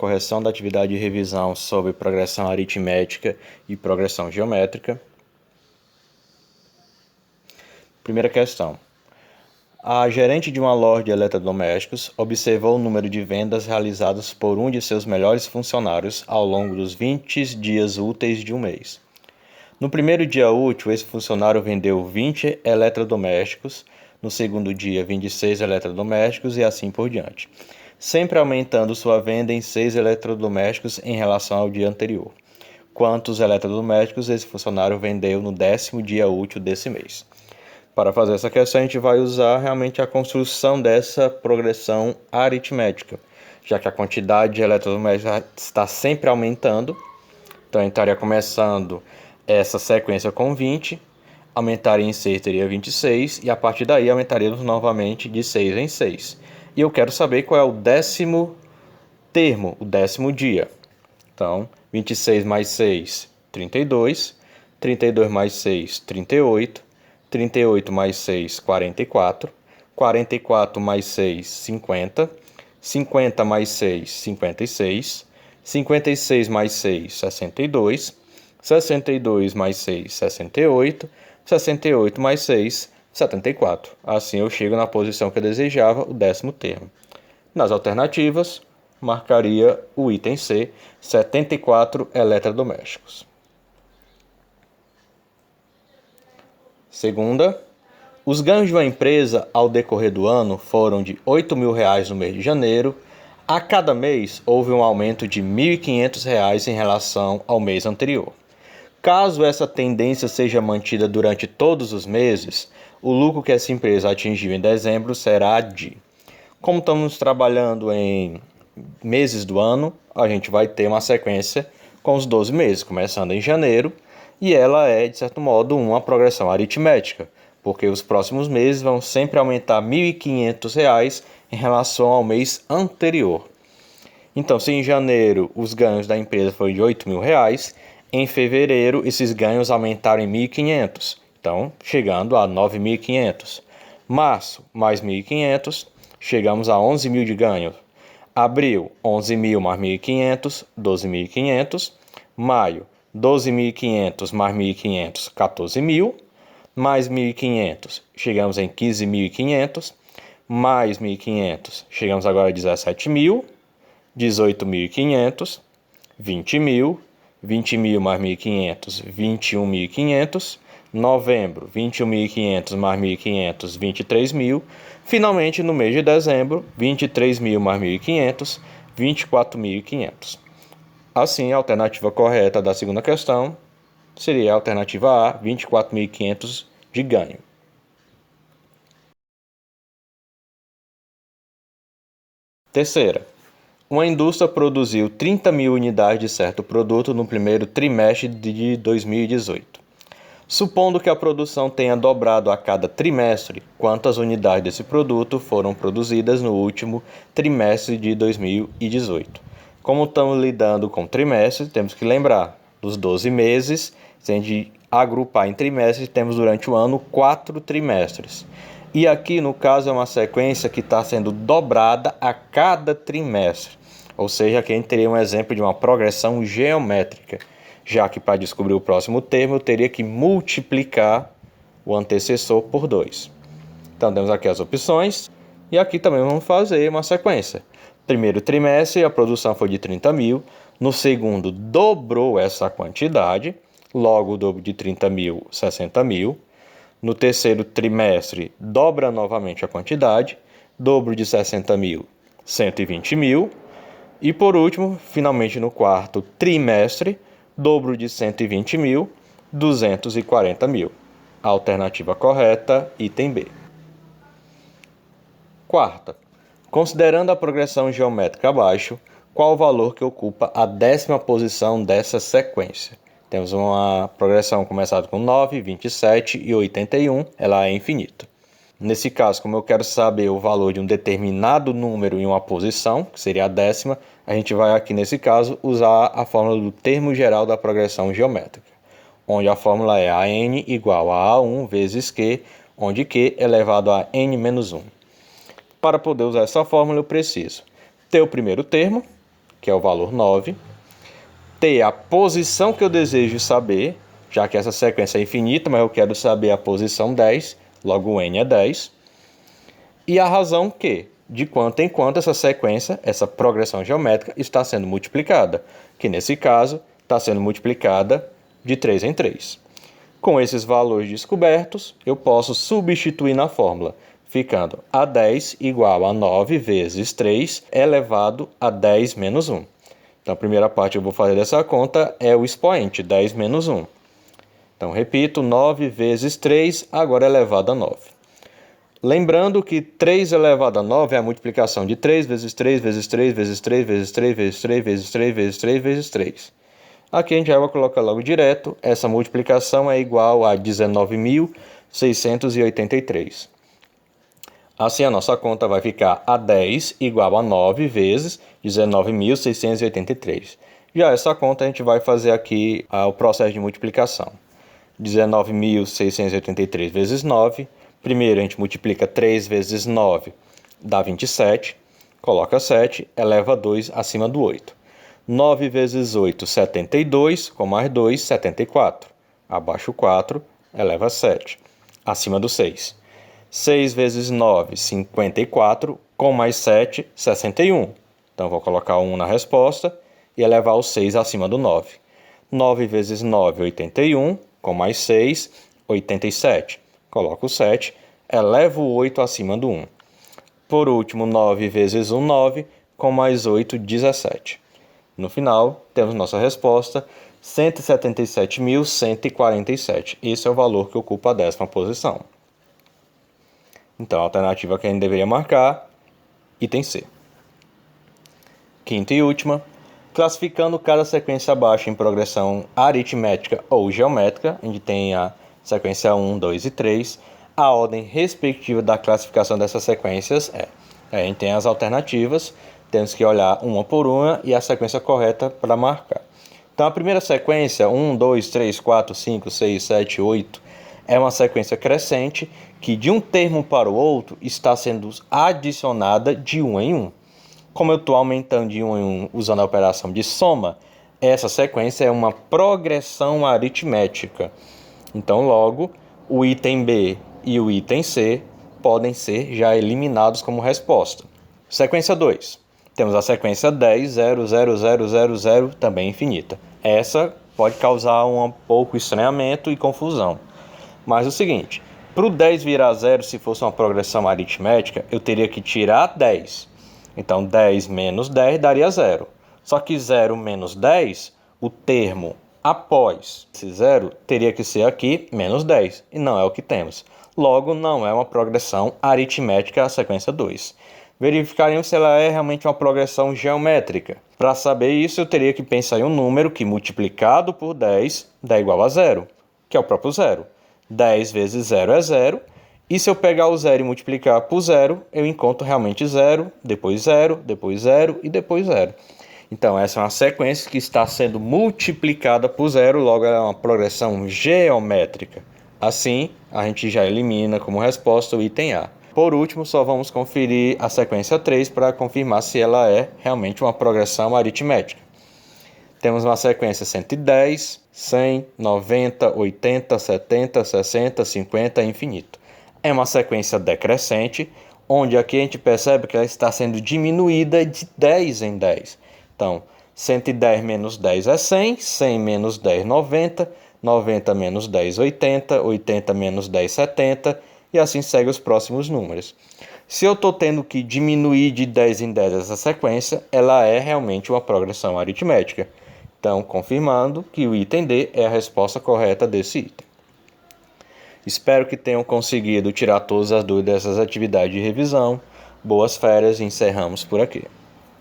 correção da atividade de revisão sobre progressão aritmética e progressão geométrica. Primeira questão. A gerente de uma loja de eletrodomésticos observou o número de vendas realizadas por um de seus melhores funcionários ao longo dos 20 dias úteis de um mês. No primeiro dia útil, esse funcionário vendeu 20 eletrodomésticos, no segundo dia 26 eletrodomésticos e assim por diante, sempre aumentando sua venda em 6 eletrodomésticos em relação ao dia anterior. Quantos eletrodomésticos esse funcionário vendeu no 10º dia útil desse mês? Para fazer essa questão, a gente vai usar realmente a construção dessa progressão aritmética, já que a quantidade de eletrodomésticos está sempre aumentando. Então, a gente estaria começando essa sequência com 20, aumentaria em 6, teria 26, e a partir daí aumentaríamos novamente de 6 em 6. E eu quero saber qual é o 10º termo, o 10º dia. Então, 26 mais 6, 32, 32 mais 6, 38, 38 mais 6, 44, 44 mais 6, 50, 50 mais 6, 56, 56 mais 6, 62, 62 mais 6, 68, 68 mais 6, 74. Assim eu chego na posição que eu desejava, o 10º termo. Nas alternativas, marcaria o item C, 74 eletrodomésticos. Segunda, os ganhos de uma empresa ao decorrer do ano foram de R$ 8.000 no mês de janeiro. A cada mês houve um aumento de R$ 1.500 em relação ao mês anterior. Caso essa tendência seja mantida durante todos os meses, o lucro que essa empresa atingiu em dezembro será de... Como estamos trabalhando em meses do ano, a gente vai ter uma sequência com os 12 meses, começando em janeiro, e ela é, de certo modo, uma progressão aritmética, porque os próximos meses vão sempre aumentar R$ 1.500 em relação ao mês anterior. Então, se em janeiro os ganhos da empresa foram de R$ 8.000, em fevereiro esses ganhos aumentaram em 1.500, então chegando a 9.500. Março, mais 1.500, chegamos a 11.000 de ganho. Abril, 11.000 mais 1.500, 12.500. Maio, 12.500 mais 1.500, 14.000. Mais 1.500, chegamos em 15.500. Mais 1.500, chegamos agora a 17.000. 18.500. 20.000. 20.000 mais 1.500, 21.500. Novembro, 21.500 mais 1.500, 23.000. Finalmente, no mês de dezembro, 23.000 mais 1.500, 24.500. Assim, a alternativa correta da segunda questão seria a alternativa A, 24.500 de ganho. Terceira. Uma indústria produziu 30.000 unidades de certo produto no primeiro trimestre de 2018. Supondo que a produção tenha dobrado a cada trimestre, quantas unidades desse produto foram produzidas no último trimestre de 2018? Como estamos lidando com trimestres, temos que lembrar dos 12 meses, se a gente agrupar em trimestres, temos durante o ano 4 trimestres. E aqui, no caso, é uma sequência que está sendo dobrada a cada trimestre. Ou seja, aqui a gente teria um exemplo de uma progressão geométrica, já que para descobrir o próximo termo eu teria que multiplicar o antecessor por 2. Então temos aqui as opções e aqui também vamos fazer uma sequência. Primeiro trimestre a produção foi de 30.000, no segundo dobrou essa quantidade, logo o dobro de 30.000, 60.000. No terceiro trimestre dobra novamente a quantidade, dobro de 60.000, 120.000. E por último, finalmente no quarto trimestre, dobro de 120.000, 240.000. A alternativa correta, item B. Quarta. Considerando a progressão geométrica abaixo, qual o valor que ocupa a 10ª posição dessa sequência? Temos uma progressão começada com 9, 27 e 81, ela é infinita. Nesse caso, como eu quero saber o valor de um determinado número em uma posição, que seria a 10ª, a gente vai aqui nesse caso usar a fórmula do termo geral da progressão geométrica, onde a fórmula é AN igual a A1 vezes Q, onde Q é elevado a N menos 1. Para poder usar essa fórmula eu preciso ter o primeiro termo, que é o valor 9. T, a posição que eu desejo saber, já que essa sequência é infinita, mas eu quero saber a posição 10, logo N é 10. E a razão Q, de quanto em quanto essa sequência, essa progressão geométrica, está sendo multiplicada, que nesse caso está sendo multiplicada de 3 em 3. Com esses valores descobertos, eu posso substituir na fórmula, ficando A10 igual a 9 vezes 3 elevado a 10 menos 1. Então, a primeira parte que eu vou fazer dessa conta é o expoente, 10 menos 1. Então, repito, 9 vezes 3, agora elevado a 9. Lembrando que 3 elevado a 9 é a multiplicação de 3 vezes 3 vezes 3 vezes 3 vezes 3 vezes 3 vezes 3 vezes 3 vezes 3. Aqui a gente já vai colocar logo direto, essa multiplicação é igual a 19.683. Assim a nossa conta vai ficar A10 igual a 9 vezes 19.683. Já essa conta a gente vai fazer aqui o processo de multiplicação. 19.683 vezes 9. Primeiro a gente multiplica 3 vezes 9, dá 27. Coloca 7, eleva 2 acima do 8. 9 vezes 8, 72, com mais 2, 74. Abaixo 4, eleva 7, acima do 6. 6 vezes 9, 54, com mais 7, 61. Então, vou colocar 1 na resposta e elevar o 6 acima do 9. 9 vezes 9, 81, com mais 6, 87. Coloco o 7, elevo o 8 acima do 1. Por último, 9 vezes 1, 9, com mais 8, 17. No final, temos nossa resposta, 177.147. Esse é o valor que ocupa a 10ª posição. Então, a alternativa que a gente deveria marcar, item C. Quinta e última, classificando cada sequência abaixo em progressão aritmética ou geométrica, a gente tem a sequência 1, 2 e 3, a ordem respectiva da classificação dessas sequências é. A gente tem as alternativas, temos que olhar uma por uma e a sequência correta para marcar. Então, a primeira sequência, 1, 2, 3, 4, 5, 6, 7, 8, é uma sequência crescente que de um termo para o outro está sendo adicionada de 1 em 1. Como eu estou aumentando de 1 em 1 usando a operação de soma, essa sequência é uma progressão aritmética. Então, logo, o item B e o item C podem ser já eliminados como resposta. Sequência 2. Temos a sequência 10, 0, 0, 0, 0, 0, também infinita. Essa pode causar um pouco estranhamento e confusão. Mas é o seguinte, para o 10 virar 0, se fosse uma progressão aritmética, eu teria que tirar 10. Então, 10 menos 10 daria 0. Só que 0 menos 10, o termo após esse 0 teria que ser aqui menos 10. E não é o que temos. Logo, não é uma progressão aritmética a sequência 2. Verificaremos se ela é realmente uma progressão geométrica. Para saber isso, eu teria que pensar em um número que, multiplicado por 10, dá igual a 0, que é o próprio 0. 10 vezes 0 é 0, e se eu pegar o 0 e multiplicar por 0, eu encontro realmente 0, depois 0, depois 0 e depois 0. Então, essa é uma sequência que está sendo multiplicada por 0, logo é uma progressão geométrica. Assim, a gente já elimina como resposta o item A. Por último, só vamos conferir a sequência 3 para confirmar se ela é realmente uma progressão aritmética. Temos uma sequência 110, 100, 90, 80, 70, 60, 50 e infinito. É uma sequência decrescente, onde aqui a gente percebe que ela está sendo diminuída de 10 em 10. Então, 110 menos 10 é 100, 100 menos 10, 90, 90 menos 10, 80, 80 menos 10, 70, e assim segue os próximos números. Se eu estou tendo que diminuir de 10 em 10 essa sequência, ela é realmente uma progressão aritmética. Então, confirmando que o item D é a resposta correta desse item. Espero que tenham conseguido tirar todas as dúvidas dessas atividades de revisão. Boas férias e encerramos por aqui.